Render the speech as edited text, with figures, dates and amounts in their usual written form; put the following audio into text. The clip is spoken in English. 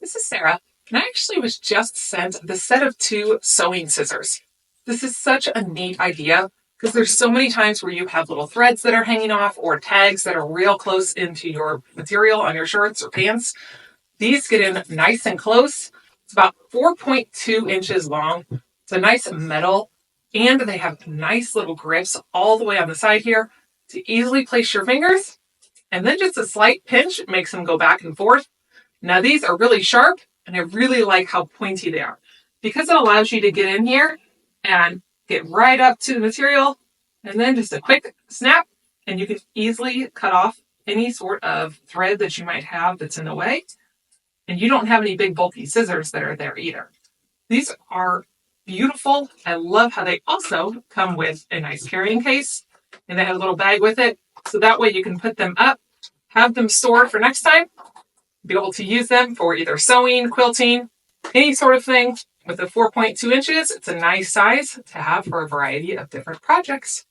This is Sarah, and I actually was just sent the set of 2 sewing scissors. This is such a neat idea because there's so many times where you have little threads that are hanging off or tags that are real close into your material on your shirts or pants. These get in nice and close. It's about 4.2 inches long. It's a nice metal, and they have nice little grips all the way on the side here to easily place your fingers, and then just a slight pinch makes them go back and forth. Now these are really sharp, and I really like how pointy they are because it allows you to get in here and get right up to the material, and then just a quick snap, and you can easily cut off any sort of thread that you might have that's in the way. And you don't have any big bulky scissors that are there either. These are beautiful. I love how they also come with a nice carrying case, and they have a little bag with it. So that way you can put them up, have them stored for next time, be able to use them for either sewing, quilting, any sort of thing. With the 4.2 inches, it's a nice size to have for a variety of different projects.